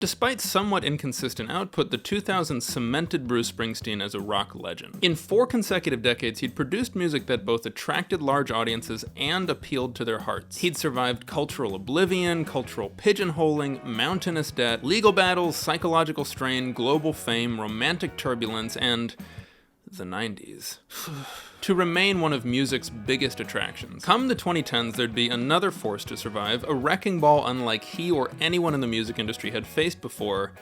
Despite somewhat inconsistent output, the 2000s cemented Bruce Springsteen as a rock legend. In 4 consecutive decades, he'd produced music that both attracted large audiences and appealed to their hearts. He'd survived cultural oblivion, cultural pigeonholing, mountainous debt, legal battles, psychological strain, global fame, romantic turbulence, and the 90s. To remain one of music's biggest attractions. Come the 2010s, there'd be another force to survive, a wrecking ball unlike he or anyone in the music industry had faced before: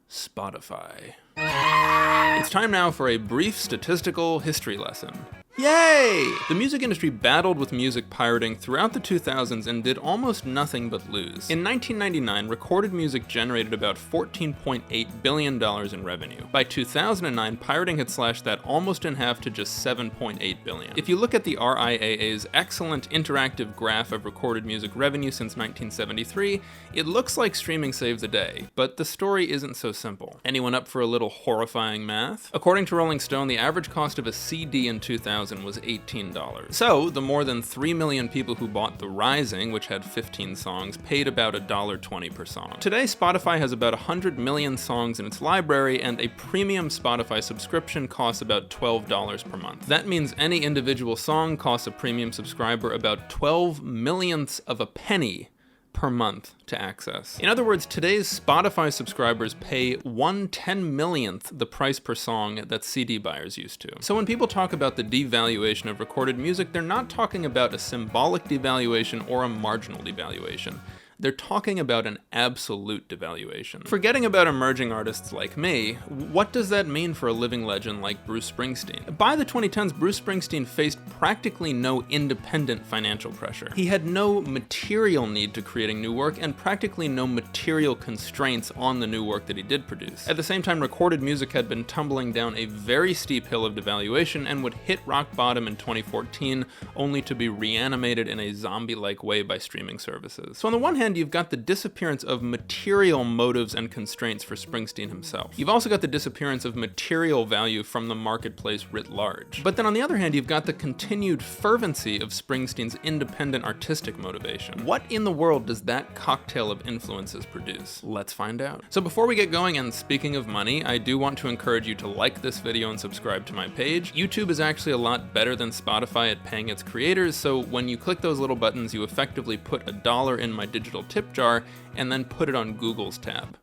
Spotify. It's time now for a brief statistical history lesson. Yay! The music industry battled with music pirating throughout the 2000s and did almost nothing but lose. In 1999, recorded music generated about $14.8 billion in revenue. By 2009, pirating had slashed that almost in half to just $7.8 billion. If you look at the RIAA's excellent interactive graph of recorded music revenue since 1973, it looks like streaming saved the day, but the story isn't so simple. Anyone up for a little horrifying math? According to Rolling Stone, the average cost of a CD in 2000 was $18. So, the more than 3 million people who bought The Rising, which had 15 songs, paid about $1.20 per song. Today, Spotify has about 100 million songs in its library, and a premium Spotify subscription costs about $12 per month. That means any individual song costs a premium subscriber about 12 millionths of a penny per month to access. In other words, today's Spotify subscribers pay 1/10 millionth the price per song that CD buyers used to. So when people talk about the devaluation of recorded music, they're not talking about a symbolic devaluation or a marginal devaluation. They're talking about an absolute devaluation. Forgetting about emerging artists like me, what does that mean for a living legend like Bruce Springsteen? By the 2010s, Bruce Springsteen faced practically no independent financial pressure. He had no material need to creating new work and practically no material constraints on the new work that he did produce. At the same time, recorded music had been tumbling down a very steep hill of devaluation and would hit rock bottom in 2014, only to be reanimated in a zombie-like way by streaming services. So on the one hand, you've got the disappearance of material motives and constraints for Springsteen himself. You've also got the disappearance of material value from the marketplace writ large. But then on the other hand, you've got the continued fervency of Springsteen's independent artistic motivation. What in the world does that cocktail of influences produce? Let's find out. So before we get going, and speaking of money, I do want to encourage you to like this video and subscribe to my page. YouTube is actually a lot better than Spotify at paying its creators, so when you click those little buttons, you effectively put $1 in my digital tip jar and then put it on Google's tab.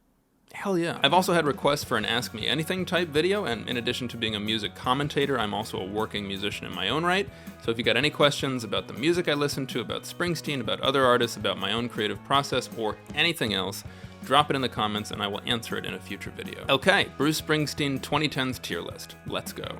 Hell yeah. I've also had requests for an Ask Me Anything type video, and in addition to being a music commentator, I'm also a working musician in my own right. So if you got any questions about the music I listen to, about Springsteen, about other artists, about my own creative process, or anything else, drop it in the comments and I will answer it in a future video. Okay, Bruce Springsteen 2010s tier list. Let's go.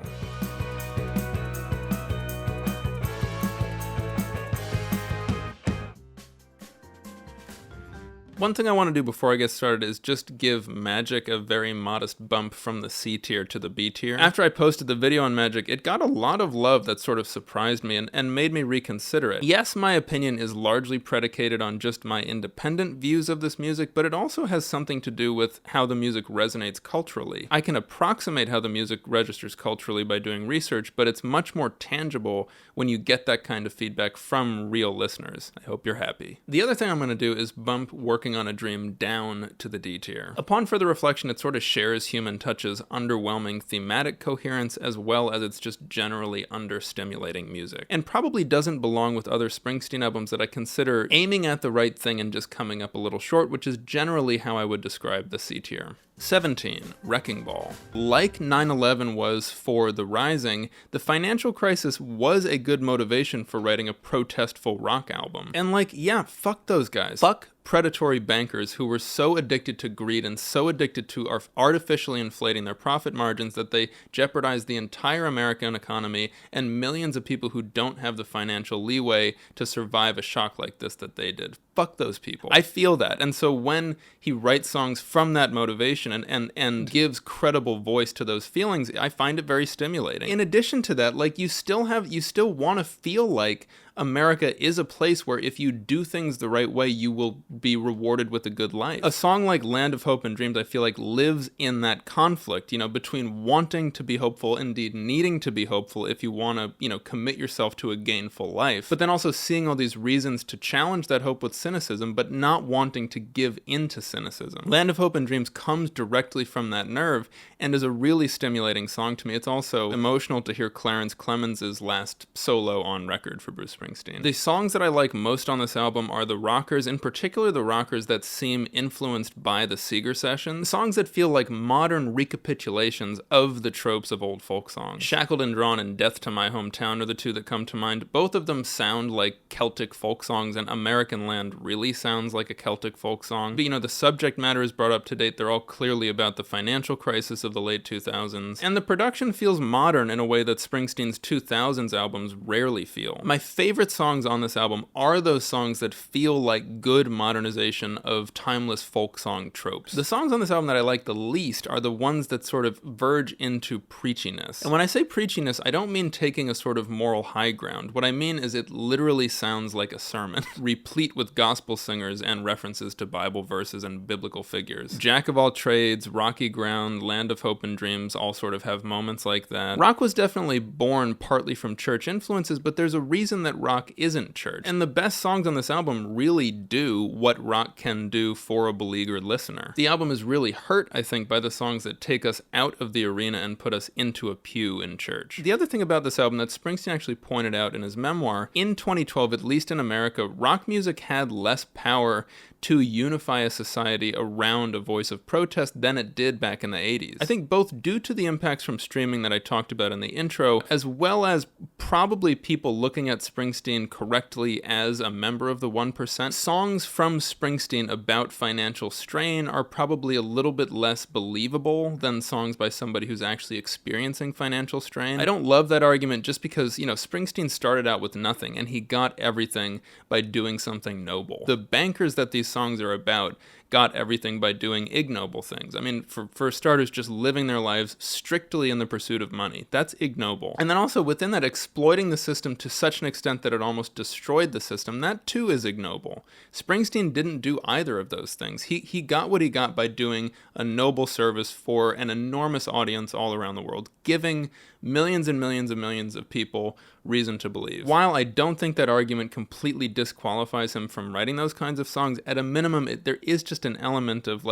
One thing I want to do before I get started is just give Magic a very modest bump from the C tier to the B tier. After I posted the video on Magic, it got a lot of love that sort of surprised me and made me reconsider it. Yes, my opinion is largely predicated on just my independent views of this music, but it also has something to do with how the music resonates culturally. I can approximate how the music registers culturally by doing research, but it's much more tangible when you get that kind of feedback from real listeners. I hope you're happy. The other thing I'm going to do is bump Working on a Dream down to the D tier. Upon further reflection, it sort of shares Human Touch's underwhelming thematic coherence as well as its just generally understimulating music, and probably doesn't belong with other Springsteen albums that I consider aiming at the right thing and just coming up a little short, which is generally how I would describe the C tier. 17. Wrecking Ball. Like 9/11 was for The Rising, the financial crisis was a good motivation for writing a protestful rock album. And yeah, fuck those guys. Fuck predatory bankers who were so addicted to greed and so addicted to artificially inflating their profit margins that they jeopardized the entire American economy and millions of people who don't have the financial leeway to survive a shock like this that they did. Fuck those people. I feel that. And so when he writes songs from that motivation and gives credible voice to those feelings, I find it very stimulating. In addition to that, you still want to feel like America is a place where if you do things the right way, you will be rewarded with a good life. A song like Land of Hope and Dreams, I feel like lives in that conflict, between wanting to be hopeful, indeed needing to be hopeful if you want to, commit yourself to a gainful life, but then also seeing all these reasons to challenge that hope with cynicism, but not wanting to give into cynicism. Land of Hope and Dreams comes directly from that nerve and is a really stimulating song to me. It's also emotional to hear Clarence Clemons' last solo on record for Bruce Springsteen. The songs that I like most on this album are the rockers, in particular the rockers that seem influenced by the Seeger sessions, songs that feel like modern recapitulations of the tropes of old folk songs. Shackled and Drawn and Death to My Hometown are the two that come to mind. Both of them sound like Celtic folk songs, and American Land really sounds like a Celtic folk song. But, the subject matter is brought up to date. They're all clearly about the financial crisis of the late 2000s, and the production feels modern in a way that Springsteen's 2000s albums rarely feel. My favorite songs on this album are those songs that feel like good modernization of timeless folk song tropes. The songs on this album that I like the least are the ones that sort of verge into preachiness. And when I say preachiness, I don't mean taking a sort of moral high ground. What I mean is it literally sounds like a sermon, replete with gospel singers and references to Bible verses and biblical figures. Jack of All Trades, Rocky Ground, Land of Hope and Dreams all sort of have moments like that. Rock was definitely born partly from church influences, but there's a reason that rock isn't church. And the best songs on this album really do what rock can do for a beleaguered listener. The album is really hurt, I think, by the songs that take us out of the arena and put us into a pew in church. The other thing about this album that Springsteen actually pointed out in his memoir, in 2012, at least in America, rock music had less power to unify a society around a voice of protest than it did back in the 80s. I think both due to the impacts from streaming that I talked about in the intro, as well as probably people looking at Springsteen correctly as a member of the 1%, songs from Springsteen about financial strain are probably a little bit less believable than songs by somebody who's actually experiencing financial strain. I don't love that argument just because, Springsteen started out with nothing and he got everything by doing something noble. The bankers that these songs are about got everything by doing ignoble things. I mean, for starters, just living their lives strictly in the pursuit of money. That's ignoble. And then also within that, exploiting the system to such an extent that it almost destroyed the system, that too is ignoble. Springsteen didn't do either of those things. He got what he got by doing a noble service for an enormous audience all around the world, giving millions and millions and millions of people reason to believe. While I don't think that argument completely disqualifies him from writing those kinds of songs, at a minimum, there is just an element of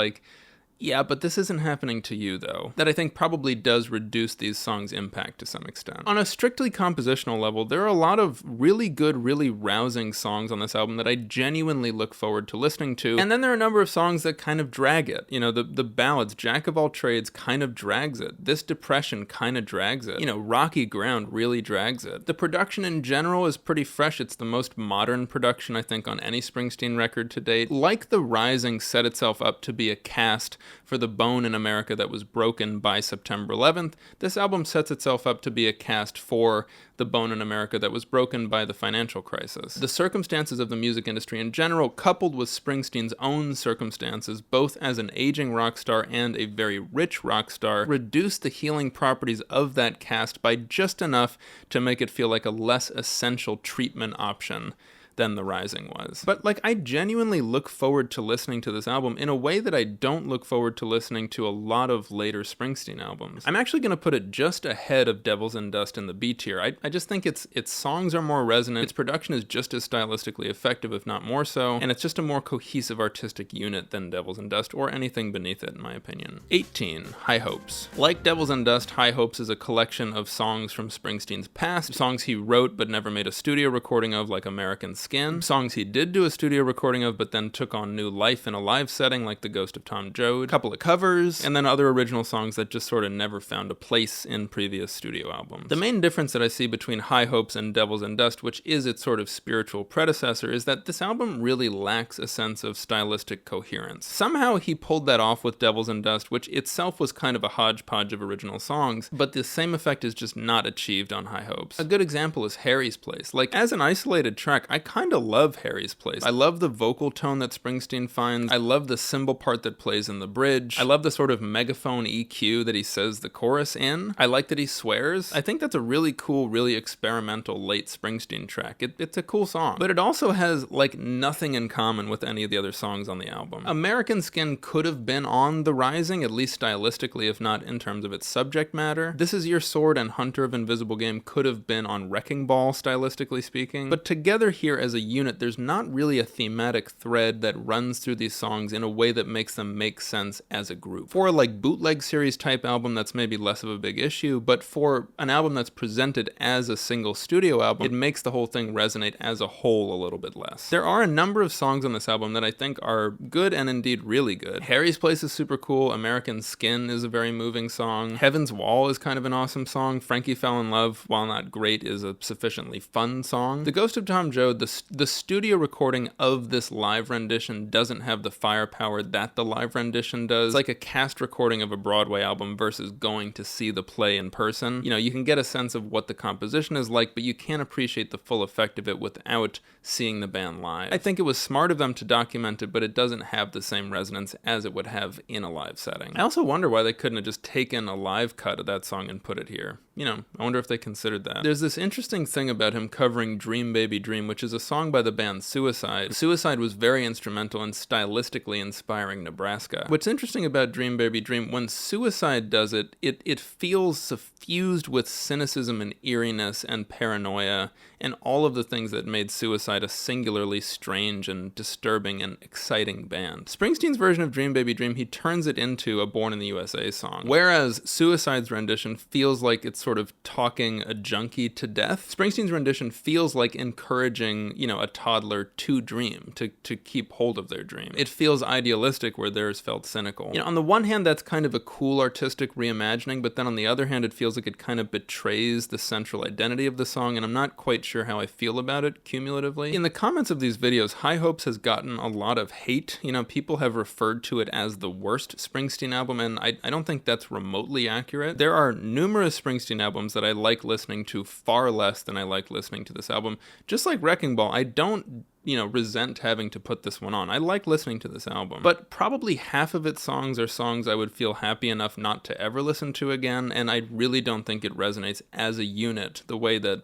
yeah, but this isn't happening to you, though, that I think probably does reduce these songs' impact to some extent. On a strictly compositional level, there are a lot of really good, really rousing songs on this album that I genuinely look forward to listening to, and then there are a number of songs that kind of drag it. The ballads, Jack of All Trades kind of drags it. This Depression kind of drags it. Rocky Ground really drags it. The production in general is pretty fresh. It's the most modern production, I think, on any Springsteen record to date. Like The Rising set itself up to be a cast for the bone in America that was broken by September 11th, this album sets itself up to be a cast for the bone in America that was broken by the financial crisis. The circumstances of the music industry in general, coupled with Springsteen's own circumstances, both as an aging rock star and a very rich rock star, reduced the healing properties of that cast by just enough to make it feel like a less essential treatment option than The Rising was. But I genuinely look forward to listening to this album in a way that I don't look forward to listening to a lot of later Springsteen albums. I'm actually going to put it just ahead of Devils and Dust in the B tier. I just think its songs are more resonant, its production is just as stylistically effective, if not more so, and it's just a more cohesive artistic unit than Devils and Dust or anything beneath it, in my opinion. 18. High Hopes. Like Devils and Dust, High Hopes is a collection of songs from Springsteen's past, songs he wrote but never made a studio recording of, like American Skin, songs he did do a studio recording of but then took on new life in a live setting like The Ghost of Tom Joad, a couple of covers, and then other original songs that just sort of never found a place in previous studio albums. The main difference that I see between High Hopes and Devils and Dust, which is its sort of spiritual predecessor, is that this album really lacks a sense of stylistic coherence. Somehow he pulled that off with Devils and Dust, which itself was kind of a hodgepodge of original songs, but the same effect is just not achieved on High Hopes. A good example is Harry's Place. As an isolated track, I kind of love Harry's Place. I love the vocal tone that Springsteen finds. I love the cymbal part that plays in the bridge. I love the sort of megaphone EQ that he says the chorus in. I like that he swears. I think that's a really cool, really experimental late Springsteen track. It's a cool song, but it also has nothing in common with any of the other songs on the album. American Skin could have been on The Rising, at least stylistically, if not in terms of its subject matter. This Is Your Sword and Hunter of Invisible Game could have been on Wrecking Ball, stylistically speaking, but together here as as a unit, there's not really a thematic thread that runs through these songs in a way that makes them make sense as a group. For a like bootleg series type album, that's maybe less of a big issue, but for an album that's presented as a single studio album, it makes the whole thing resonate as a whole a little bit less. There are a number of songs on this album that I think are good and indeed really good. Harry's Place is super cool. American Skin is a very moving song. Heaven's Wall is kind of an awesome song. Frankie Fell in Love, while not great, is a sufficiently fun song. The Ghost of Tom Joad, the studio recording of this live rendition doesn't have the firepower that the live rendition does. It's like a cast recording of a Broadway album versus going to see the play in person. You know, you can get a sense of what the composition is like, but you can't appreciate the full effect of it without seeing the band live. I think it was smart of them to document it, but it doesn't have the same resonance as it would have in a live setting. I also wonder why they couldn't have just taken a live cut of that song and put it here. You know, I wonder if they considered that. There's this interesting thing about him covering Dream Baby Dream, which is a song by the band Suicide. Suicide was very instrumental in stylistically inspiring Nebraska. What's interesting about Dream Baby Dream, when Suicide does it, it feels suffused with cynicism and eeriness and paranoia and all of the things that made Suicide a singularly strange and disturbing and exciting band. Springsteen's version of Dream Baby Dream, he turns it into a Born in the USA song, whereas Suicide's rendition feels like it's sort of talking a junkie to death. Springsteen's rendition feels like encouraging, you know, a toddler to dream, to keep hold of their dream. It feels idealistic where theirs felt cynical. You know, on the one hand, that's kind of a cool artistic reimagining, but then on the other hand, it feels like it kind of betrays the central identity of the song, and I'm not quite sure how I feel about it cumulatively. In the comments of these videos, High Hopes has gotten a lot of hate. You know, people have referred to it as the worst Springsteen album, and I don't think that's remotely accurate. There are numerous Springsteen albums that I like listening to far less than I like listening to this album. Just like Wrecking Ball, I don't resent having to put this one on. I like listening to this album, but probably half of its songs are songs I would feel happy enough not to ever listen to again, and I really don't think it resonates as a unit the way that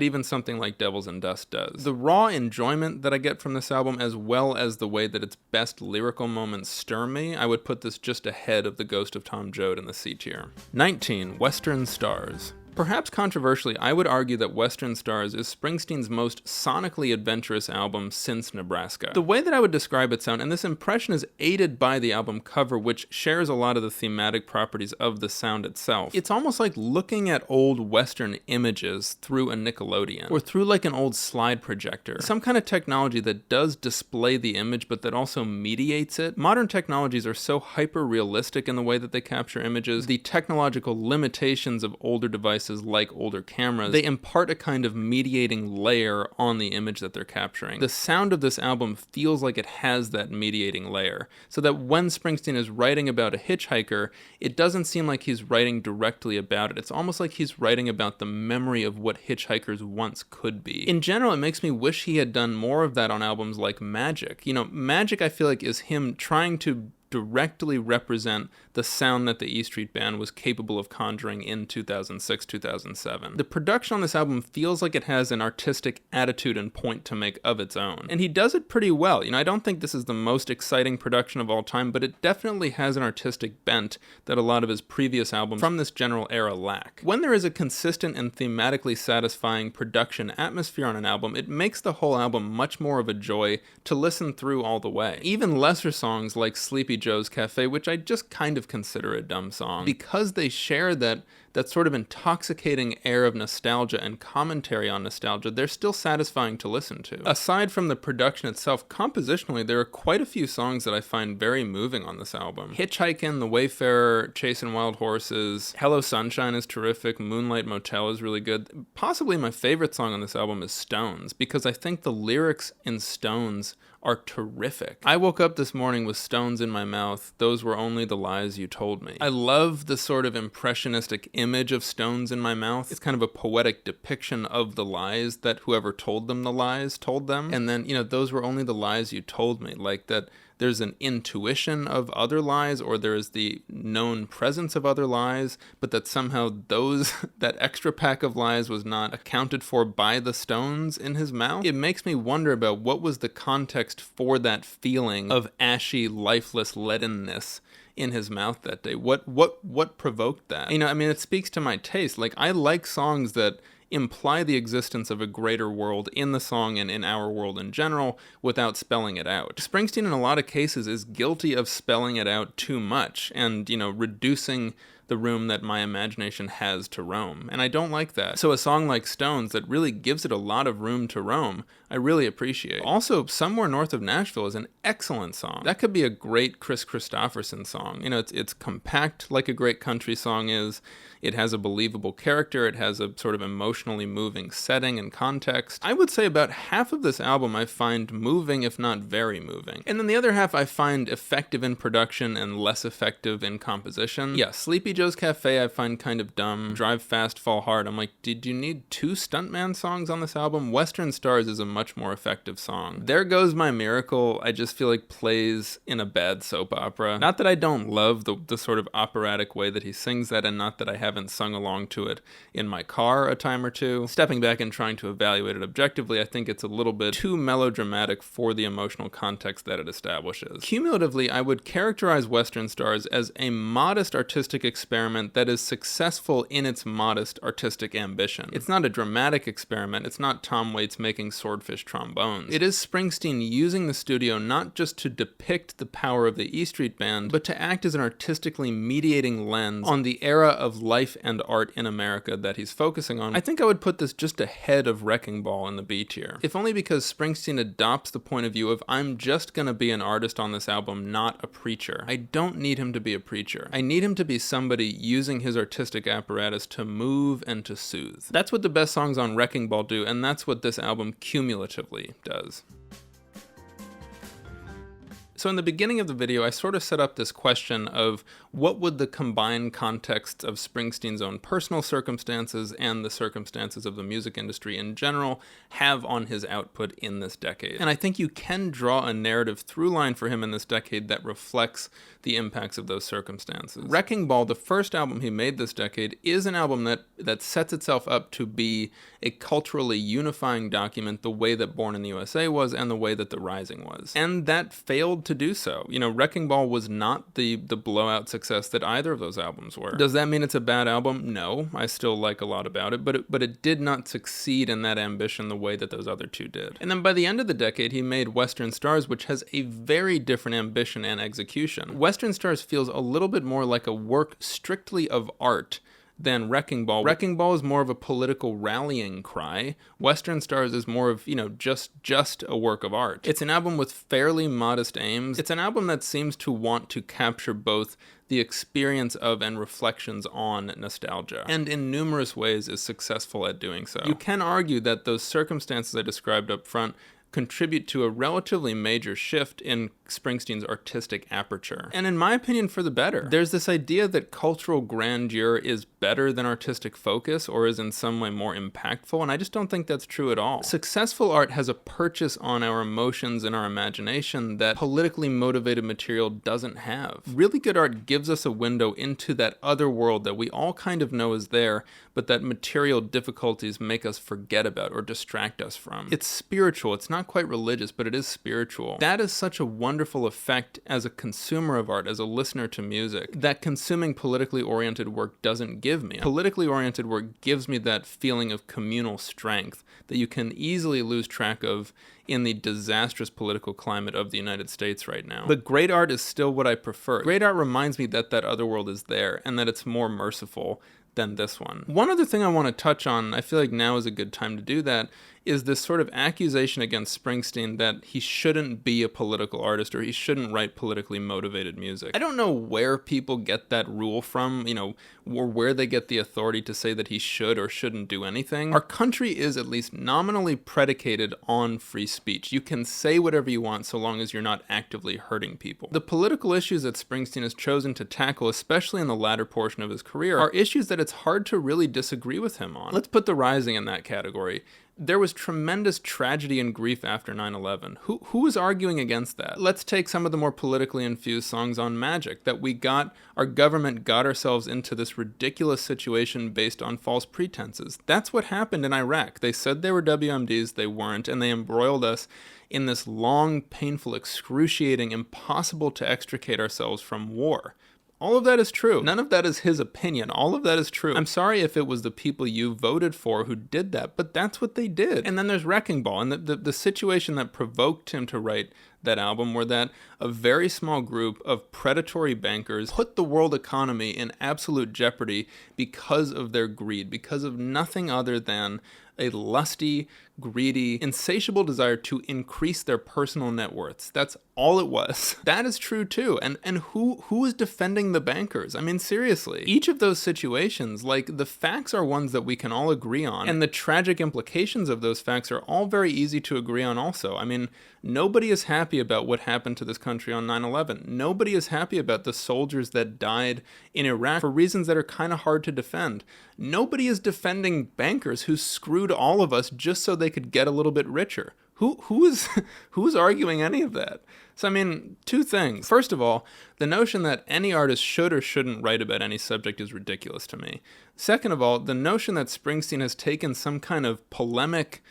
even something like Devils and Dust does. The raw enjoyment that I get from this album, as well as the way that its best lyrical moments stir me, I would put this just ahead of The Ghost of Tom Joad in the C tier. 19. Western Stars. Perhaps controversially, I would argue that Western Stars is Springsteen's most sonically adventurous album since Nebraska. The way that I would describe its sound, and this impression is aided by the album cover, which shares a lot of the thematic properties of the sound itself. It's almost like looking at old Western images through a Nickelodeon, or through like an old slide projector. Some kind of technology that does display the image, but that also mediates it. Modern technologies are so hyper-realistic in the way that they capture images. The technological limitations of older devices like older cameras, they impart a kind of mediating layer on the image that they're capturing. The sound of this album feels like it has that mediating layer, so that when Springsteen is writing about a hitchhiker, it doesn't seem like he's writing directly about it. It's almost like he's writing about the memory of what hitchhikers once could be. In general, it makes me wish he had done more of that on albums like Magic. You know, Magic I feel like is him trying to directly represent the sound that the E Street Band was capable of conjuring in 2006, 2007. The production on this album feels like it has an artistic attitude and point to make of its own. And he does it pretty well. You know, I don't think this is the most exciting production of all time, but it definitely has an artistic bent that a lot of his previous albums from this general era lack. When there is a consistent and thematically satisfying production atmosphere on an album, it makes the whole album much more of a joy to listen through all the way. Even lesser songs like Sleepy Joe's Cafe, which I just kind of consider a dumb song, because they share that sort of intoxicating air of nostalgia and commentary on nostalgia, they're still satisfying to listen to. Aside from the production itself, compositionally, there are quite a few songs that I find very moving on this album. Hitchhikin', The Wayfarer, Chasing Wild Horses, Hello Sunshine is terrific, Moonlight Motel is really good. Possibly my favorite song on this album is Stones, because I think the lyrics in Stones are terrific. I woke up this morning with stones in my mouth. Those were only the lies you told me. I love the sort of impressionistic image of stones in my mouth. It's kind of a poetic depiction of the lies that whoever told them the lies told them. And then, those were only the lies you told me. Like that there's an intuition of other lies, or there is the known presence of other lies, but that somehow that extra pack of lies was not accounted for by the stones in his mouth. It makes me wonder about what was the context for that feeling of ashy, lifeless leadenness in his mouth that day. What provoked that? It speaks to my taste. Like, I like songs that imply the existence of a greater world in the song and in our world in general without spelling it out. Springsteen in a lot of cases is guilty of spelling it out too much and, reducing the room that my imagination has to roam. And I don't like that. So a song like Stones that really gives it a lot of room to roam, I really appreciate. Also, Somewhere North of Nashville is an excellent song. That could be a great Chris Christopherson song. It's compact like a great country song is. It has a believable character. It has a sort of emotionally moving setting and context. I would say about half of this album I find moving, if not very moving. And then the other half I find effective in production and less effective in composition. Yeah, Sleepy Joe's Cafe I find kind of dumb. Drive Fast, Fall Hard. I'm like, did you need 2 Stuntman songs on this album? Western Stars is a much more effective song. There Goes My Miracle, I just feel like plays in a bad soap opera. Not that I don't love the sort of operatic way that he sings that, and not that I haven't sung along to it in my car a time or two. Stepping back and trying to evaluate it objectively, I think it's a little bit too melodramatic for the emotional context that it establishes. Cumulatively, I would characterize Western Stars as a modest artistic experiment that is successful in its modest artistic ambition. It's not a dramatic experiment. It's not Tom Waits making swordfish trombones. It is Springsteen using the studio not just to depict the power of the E Street Band, but to act as an artistically mediating lens on the era of life and art in America that he's focusing on. I think I would put this just ahead of Wrecking Ball in the B tier, if only because Springsteen adopts the point of view of, I'm just gonna be an artist on this album, not a preacher. I don't need him to be a preacher. I need him to be somebody using his artistic apparatus to move and to soothe. That's what the best songs on Wrecking Ball do, and that's what this album cumulatively does. So in the beginning of the video, I sort of set up this question of what would the combined context of Springsteen's own personal circumstances and the circumstances of the music industry in general have on his output in this decade. And I think you can draw a narrative through line for him in this decade that reflects the impacts of those circumstances. Wrecking Ball, the first album he made this decade, is an album that sets itself up to be a culturally unifying document the way that Born in the USA was and the way that The Rising was. And that failed to do so. Wrecking Ball was not the blowout success that either of those albums were. Does that mean it's a bad album? No. I still like a lot about it, but it did not succeed in that ambition the way that those other two did. And then by the end of the decade, he made Western Stars, which has a very different ambition and execution. Western Stars feels a little bit more like a work strictly of art than Wrecking Ball. Wrecking Ball is more of a political rallying cry. Western Stars is more of, just a work of art. It's an album with fairly modest aims. It's an album that seems to want to capture both the experience of and reflections on nostalgia, and in numerous ways is successful at doing so. You can argue that those circumstances I described up front contribute to a relatively major shift in Springsteen's artistic aperture. And in my opinion, for the better. There's this idea that cultural grandeur is better than artistic focus or is in some way more impactful, and I just don't think that's true at all. Successful art has a purchase on our emotions and our imagination that politically motivated material doesn't have. Really good art gives us a window into that other world that we all kind of know is there, but that material difficulties make us forget about or distract us from. It's spiritual. It's not quite religious, but it is spiritual. That is such a wonderful effect as a consumer of art, as a listener to music, that consuming politically oriented work doesn't give me. Politically oriented work gives me that feeling of communal strength that you can easily lose track of in the disastrous political climate of the United States right now. But great art is still what I prefer. Great art reminds me that that other world is there and that it's more merciful than this one. One other thing I want to touch on, I feel like now is a good time to do that, is this sort of accusation against Springsteen that he shouldn't be a political artist or he shouldn't write politically motivated music. I don't know where people get that rule from, or where they get the authority to say that he should or shouldn't do anything. Our country is at least nominally predicated on free speech. You can say whatever you want so long as you're not actively hurting people. The political issues that Springsteen has chosen to tackle, especially in the latter portion of his career, are issues that it's hard to really disagree with him on. Let's put The Rising in that category. There was tremendous tragedy and grief after 9/11. Who was arguing against that? Let's take some of the more politically infused songs on Magic, that our government got ourselves into this ridiculous situation based on false pretenses. That's what happened in Iraq. They said they were WMDs, they weren't, and they embroiled us in this long, painful, excruciating, impossible to extricate ourselves from war. All of that is true. None of that is his opinion. All of that is true. I'm sorry if it was the people you voted for who did that, but that's what they did. And then there's Wrecking Ball, and the situation that provoked him to write that album were that a very small group of predatory bankers put the world economy in absolute jeopardy because of their greed, because of nothing other than a lusty, greedy, insatiable desire to increase their personal net worths. That's all it was. That is true too. And who is defending the bankers? I mean, seriously. Each of those situations, like, the facts are ones that we can all agree on, and the tragic implications of those facts are all very easy to agree on also. I mean, nobody is happy about what happened to this country on 9/11. Nobody is happy about the soldiers that died in Iraq for reasons that are kind of hard to defend. Nobody is defending bankers who screwed all of us just so they could get a little bit richer. Who's arguing any of that? So, I mean, two things. First of all, the notion that any artist should or shouldn't write about any subject is ridiculous to me. Second of all, the notion that Springsteen has taken some kind of polemic,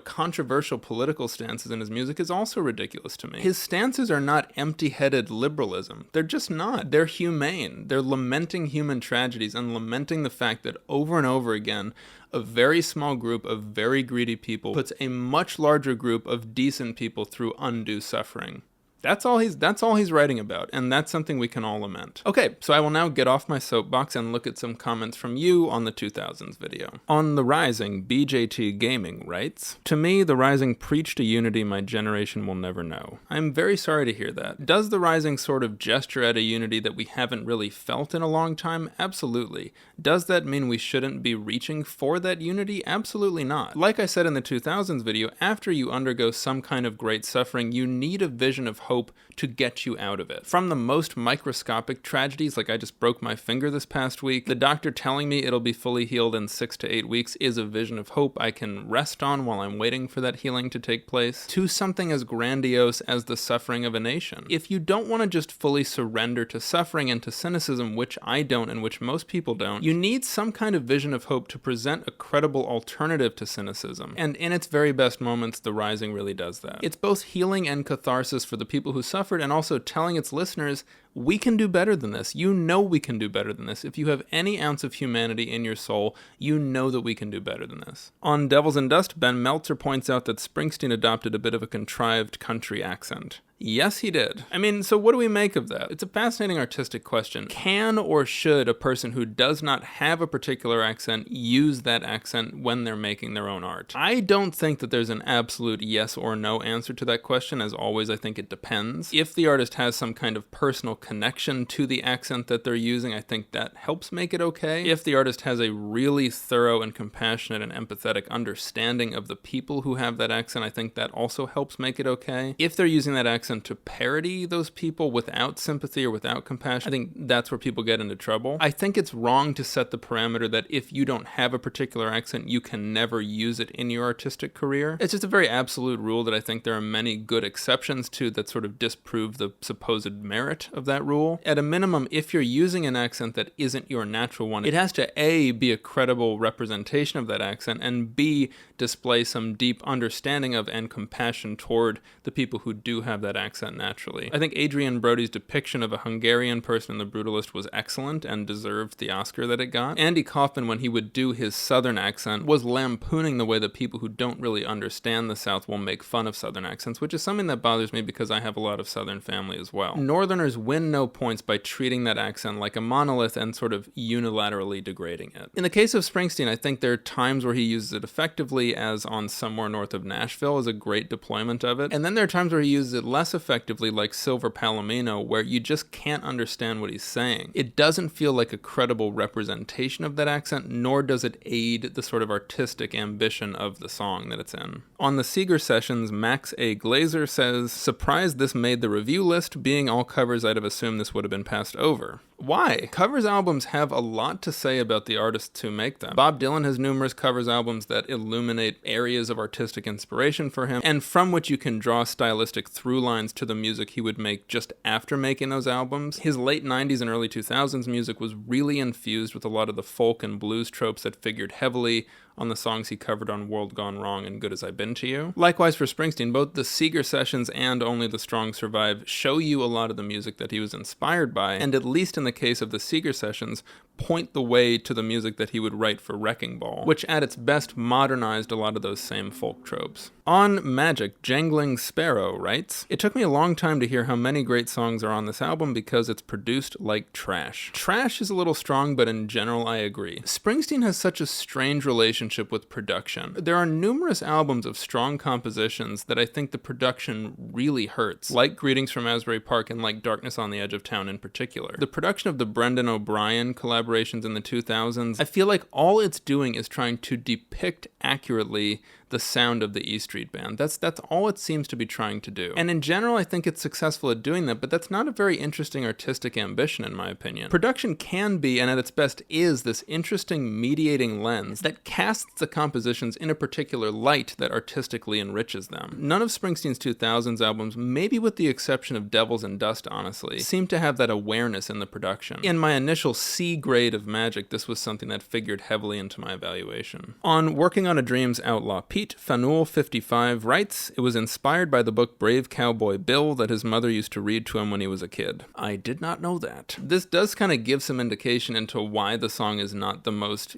controversial political stances in his music is also ridiculous to me. His stances are not empty-headed liberalism. They're just not. They're humane. They're lamenting human tragedies and lamenting the fact that over and over again, a very small group of very greedy people puts a much larger group of decent people through undue suffering. That's all he's writing about, and that's something we can all lament. Okay, so I will now get off my soapbox and look at some comments from you on the 2000s video. On The Rising, BJT Gaming writes, "To me, The Rising preached a unity my generation will never know. I'm very sorry to hear that. Does The Rising sort of gesture at a unity that we haven't really felt in a long time? Absolutely. Does that mean we shouldn't be reaching for that unity? Absolutely not. Like I said in the 2000s video, after you undergo some kind of great suffering, you need a vision of hope to get you out of it. From the most microscopic tragedies, like I just broke my finger this past week, the doctor telling me it'll be fully healed in 6 to 8 weeks is a vision of hope I can rest on while I'm waiting for that healing to take place, to something as grandiose as the suffering of a nation. If you don't want to just fully surrender to suffering and to cynicism, which I don't and which most people don't, you need some kind of vision of hope to present a credible alternative to cynicism. And in its very best moments, The Rising really does that. It's both healing and catharsis for the people who suffered, and also telling its listeners, we can do better than this. You know we can do better than this. If you have any ounce of humanity in your soul, you know that we can do better than this. On Devils and Dust, Ben Meltzer points out that Springsteen adopted a bit of a contrived country accent. Yes, he did. I mean, so what do we make of that? It's a fascinating artistic question. Can or should a person who does not have a particular accent use that accent when they're making their own art? I don't think that there's an absolute yes or no answer to that question. As always, I think it depends. If the artist has some kind of personal connection to the accent that they're using, I think that helps make it okay. If the artist has a really thorough and compassionate and empathetic understanding of the people who have that accent, I think that also helps make it okay. If they're using that accent to parody those people without sympathy or without compassion, I think that's where people get into trouble. I think it's wrong to set the parameter that if you don't have a particular accent, you can never use it in your artistic career. It's just a very absolute rule that I think there are many good exceptions to that sort of disprove the supposed merit of that rule. At a minimum, if you're using an accent that isn't your natural one, it has to A, be a credible representation of that accent, and B, display some deep understanding of and compassion toward the people who do have that accent naturally. I think Adrian Brody's depiction of a Hungarian person in The Brutalist was excellent and deserved the Oscar that it got. Andy Kaufman, when he would do his Southern accent, was lampooning the way that people who don't really understand the South will make fun of Southern accents, which is something that bothers me because I have a lot of Southern family as well. Northerners win no points by treating that accent like a monolith and sort of unilaterally degrading it. In the case of Springsteen, I think there are times where he uses it effectively, as on Somewhere North of Nashville is a great deployment of it, and then there are times where he uses it less effectively, like Silver Palomino, where you just can't understand what he's saying. It doesn't feel like a credible representation of that accent, nor does it aid the sort of artistic ambition of the song that it's in. On the Seeger Sessions, Max A. Glazer says, "Surprised this made the review list. Being all covers, I'd have assumed this would have been passed over." Why? Covers albums have a lot to say about the artists who make them. Bob Dylan has numerous covers albums that illuminate areas of artistic inspiration for him, and from which you can draw stylistic through lines to the music he would make just after making those albums. His late 90s and early 2000s music was really infused with a lot of the folk and blues tropes that figured heavily on the songs he covered on World Gone Wrong and Good As I've Been to You. Likewise for Springsteen, both the Seeger Sessions and Only the Strong Survive show you a lot of the music that he was inspired by, and at least in the the case of the Seeger sessions, point the way to the music that he would write for Wrecking Ball, which at its best modernized a lot of those same folk tropes. On Magic, Jangling Sparrow writes, "It took me a long time to hear how many great songs are on this album because it's produced like trash." Trash is a little strong, but in general I agree. Springsteen has such a strange relationship with production. There are numerous albums of strong compositions that I think the production really hurts, like Greetings from Asbury Park and like Darkness on the Edge of Town in particular. The production of the Brendan O'Brien collaborations in the 2000s, I feel like all it's doing is trying to depict accurately the sound of the E Street Band. That's all it seems to be trying to do. And in general, I think it's successful at doing that, but that's not a very interesting artistic ambition in my opinion. Production can be, and at its best is, this interesting mediating lens that casts the compositions in a particular light that artistically enriches them. None of Springsteen's 2000s albums, maybe with the exception of Devils and Dust honestly, seem to have that awareness in the production. In my initial C grade of Magic, this was something that figured heavily into my evaluation. On Working on a Dream's Outlaw Pete, Fanul55 writes, "It was inspired by the book Brave Cowboy Bill that his mother used to read to him when he was a kid." I did not know that. This does kind of give some indication into why the song is not the most,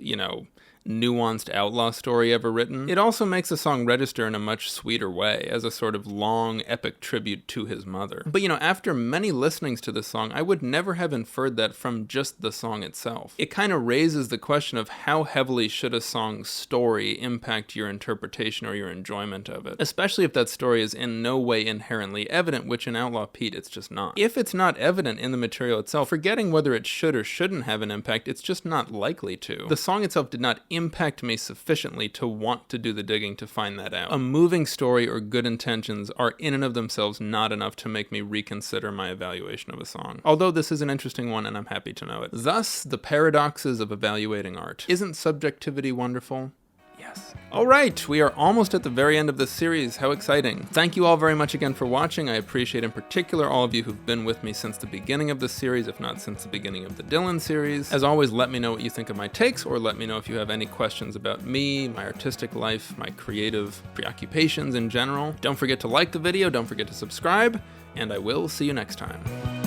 nuanced outlaw story ever written. It also makes the song register in a much sweeter way, as a sort of long, epic tribute to his mother. But after many listenings to this song, I would never have inferred that from just the song itself. It kind of raises the question of how heavily should a song's story impact your interpretation or your enjoyment of it, especially if that story is in no way inherently evident, which in Outlaw Pete it's just not. If it's not evident in the material itself, forgetting whether it should or shouldn't have an impact, it's just not likely to. The song itself did not impact me sufficiently to want to do the digging to find that out. A moving story or good intentions are in and of themselves not enough to make me reconsider my evaluation of a song. Although this is an interesting one and I'm happy to know it. Thus, the paradoxes of evaluating art. Isn't subjectivity wonderful? Yes. Alright, we are almost at the very end of this series. How exciting. Thank you all very much again for watching. I appreciate in particular all of you who've been with me since the beginning of this series, if not since the beginning of the Dylan series. As always, let me know what you think of my takes, or let me know if you have any questions about me, my artistic life, my creative preoccupations in general. Don't forget to like the video, don't forget to subscribe, and I will see you next time.